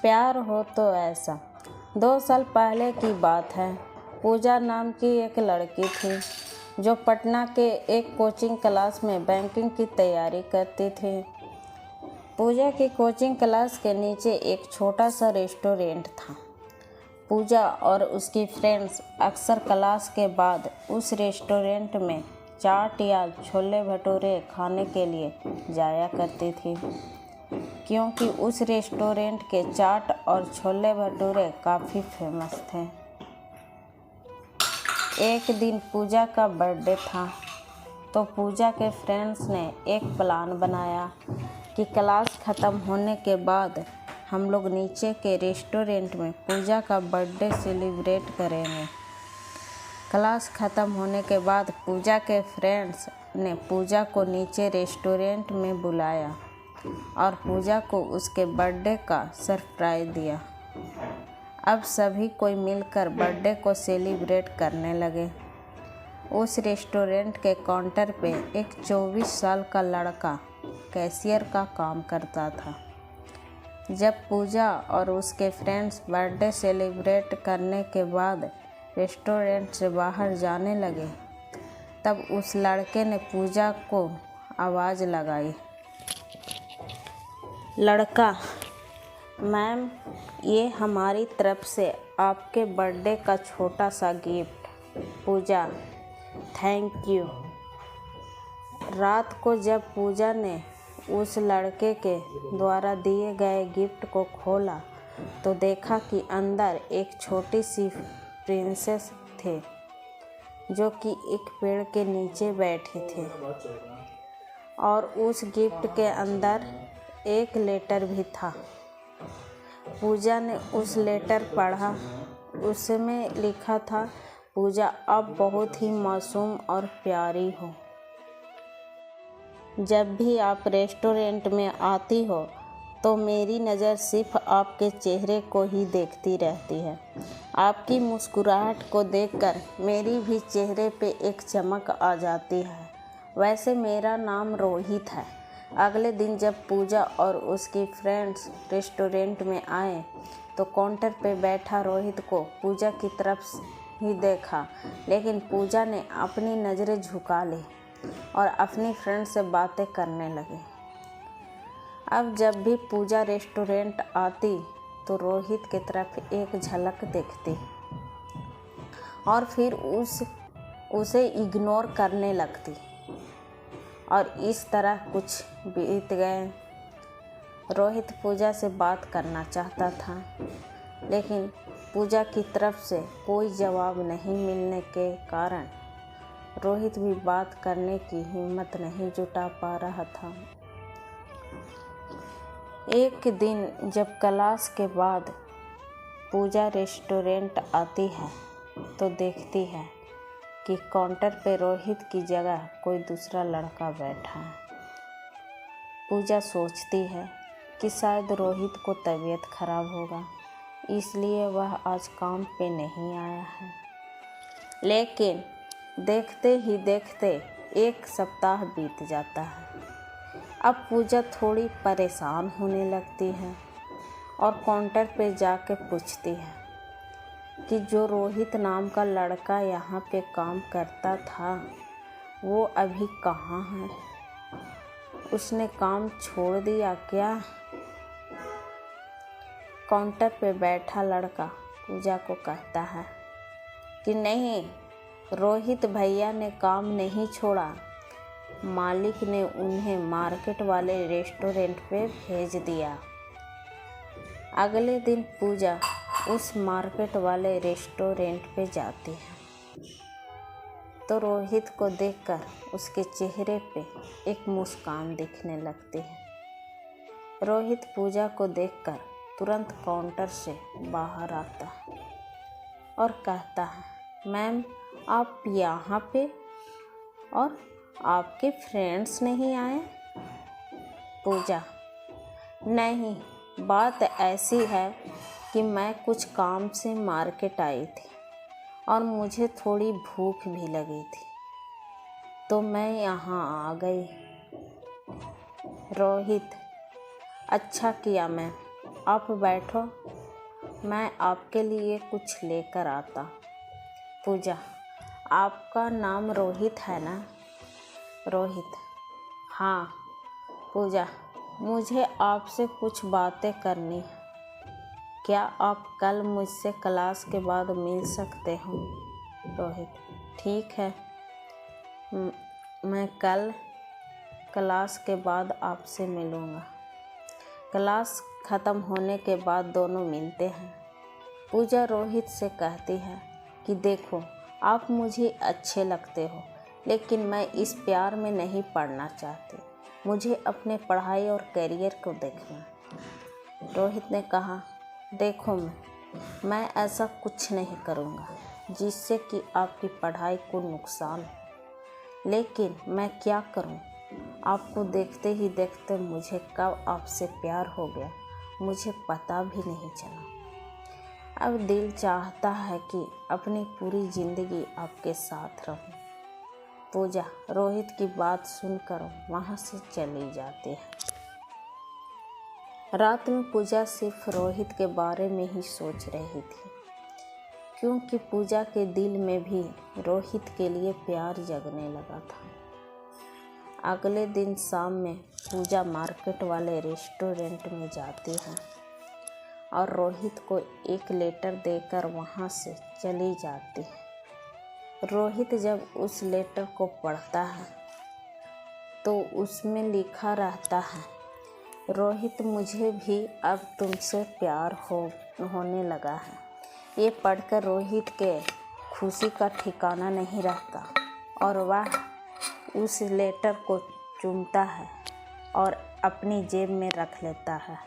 प्यार हो तो ऐसा। 2 साल पहले की बात है। पूजा नाम की एक लड़की थी जो पटना के एक कोचिंग क्लास में बैंकिंग की तैयारी करती थी। पूजा की कोचिंग क्लास के नीचे एक छोटा सा रेस्टोरेंट था। पूजा और उसकी फ्रेंड्स अक्सर क्लास के बाद उस रेस्टोरेंट में चाट या छोले भटूरे खाने के लिए जाया करती थी, क्योंकि उस रेस्टोरेंट के चाट और छोले भटूरे काफ़ी फेमस थे। एक दिन पूजा का बर्थडे था, तो पूजा के फ्रेंड्स ने एक प्लान बनाया कि क्लास ख़त्म होने के बाद हम लोग नीचे के रेस्टोरेंट में पूजा का बर्थडे सेलिब्रेट करेंगे। क्लास ख़त्म होने के बाद पूजा के फ्रेंड्स ने पूजा को नीचे रेस्टोरेंट में बुलाया और पूजा को उसके बर्थडे का सरप्राइज़ दिया। अब सभी कोई मिलकर बर्थडे को सेलिब्रेट करने लगे। उस रेस्टोरेंट के काउंटर पे एक 24 साल का लड़का कैशियर का काम करता था। जब पूजा और उसके फ्रेंड्स बर्थडे सेलिब्रेट करने के बाद रेस्टोरेंट से बाहर जाने लगे, तब उस लड़के ने पूजा को आवाज़ लगाई। लड़का, मैम, ये हमारी तरफ से आपके बर्थडे का छोटा सा गिफ्ट। Puja, thank you. रात को जब पूजा ने उस लड़के के द्वारा दिए गए गिफ्ट को खोला तो देखा कि अंदर एक छोटी सी प्रिंसेस थे जो कि एक पेड़ के नीचे बैठे थे, और उस गिफ्ट के अंदर एक लेटर भी था। पूजा ने उस लेटर पढ़ा। उसमें लिखा था, पूजा अब बहुत ही मासूम और प्यारी हो। जब भी आप रेस्टोरेंट में आती हो तो मेरी नज़र सिर्फ आपके चेहरे को ही देखती रहती है। आपकी मुस्कुराहट को देखकर मेरी भी चेहरे पे एक चमक आ जाती है। वैसे मेरा नाम रोहित है। अगले दिन जब पूजा और उसकी फ्रेंड्स रेस्टोरेंट में आए तो काउंटर पे बैठा रोहित को पूजा की तरफ ही देखा, लेकिन पूजा ने अपनी नज़रें झुका ली और अपनी फ्रेंड से बातें करने लगी। अब जब भी पूजा रेस्टोरेंट आती तो रोहित की तरफ एक झलक देखती और फिर उसे इग्नोर करने लगती, और इस तरह कुछ बीत गए। रोहित पूजा से बात करना चाहता था, लेकिन पूजा की तरफ से कोई जवाब नहीं मिलने के कारण रोहित भी बात करने की हिम्मत नहीं जुटा पा रहा था। एक दिन जब क्लास के बाद पूजा रेस्टोरेंट आती है तो देखती है कि काउंटर पे रोहित की जगह कोई दूसरा लड़का बैठा है। पूजा सोचती है कि शायद रोहित को तबीयत खराब होगा, इसलिए वह आज काम पे नहीं आया है। लेकिन देखते ही देखते 1 सप्ताह बीत जाता है। अब पूजा थोड़ी परेशान होने लगती है और काउंटर पे जाके पूछती है कि जो रोहित नाम का लड़का यहाँ पे काम करता था वो अभी कहाँ है? उसने काम छोड़ दिया क्या? काउंटर पे बैठा लड़का पूजा को कहता है कि नहीं, रोहित भैया ने काम नहीं छोड़ा, मालिक ने उन्हें मार्केट वाले रेस्टोरेंट पे भेज दिया। अगले दिन पूजा उस मार्केट वाले रेस्टोरेंट पे जाती है तो रोहित को देखकर उसके चेहरे पे एक मुस्कान दिखने लगती है। रोहित पूजा को देखकर तुरंत काउंटर से बाहर आता है और कहता है, मैम, आप यहाँ पे और आपके फ्रेंड्स नहीं आए? पूजा, नहीं, बात ऐसी है कि मैं कुछ काम से मार्केट आई थी और मुझे थोड़ी भूख भी लगी थी, तो मैं यहाँ आ गई। रोहित, अच्छा किया मैम, आप बैठो, मैं आपके लिए कुछ लेकर आता। पूजा, आपका नाम रोहित है ना? रोहित, हाँ। पूजा, मुझे आपसे कुछ बातें करनी है। क्या आप कल मुझसे क्लास के बाद मिल सकते हो? रोहित, ठीक है, मैं कल क्लास के बाद आपसे मिलूँगा। क्लास ख़त्म होने के बाद दोनों मिलते हैं। पूजा रोहित से कहती है कि देखो, आप मुझे अच्छे लगते हो, लेकिन मैं इस प्यार में नहीं पड़ना चाहती। मुझे अपने पढ़ाई और करियर को देखना। रोहित ने कहा, देखो मैं ऐसा कुछ नहीं करूँगा जिससे कि आपकी पढ़ाई को नुकसान हो, लेकिन मैं क्या करूँ? आपको देखते ही देखते मुझे कब आपसे प्यार हो गया मुझे पता भी नहीं चला। अब दिल चाहता है कि अपनी पूरी ज़िंदगी आपके साथ रहूं। पूजा रोहित की बात सुनकर वहाँ से चली जाती है। रात में पूजा सिर्फ रोहित के बारे में ही सोच रही थी, क्योंकि पूजा के दिल में भी रोहित के लिए प्यार जगने लगा था। अगले दिन शाम में पूजा मार्केट वाले रेस्टोरेंट में जाती है और रोहित को एक लेटर देकर वहाँ से चली जाती है। रोहित जब उस लेटर को पढ़ता है तो उसमें लिखा रहता है, रोहित, मुझे भी अब तुमसे प्यार होने लगा है। ये पढ़कर रोहित के खुशी का ठिकाना नहीं रहता और वह उस लेटर को चूमता है और अपनी जेब में रख लेता है।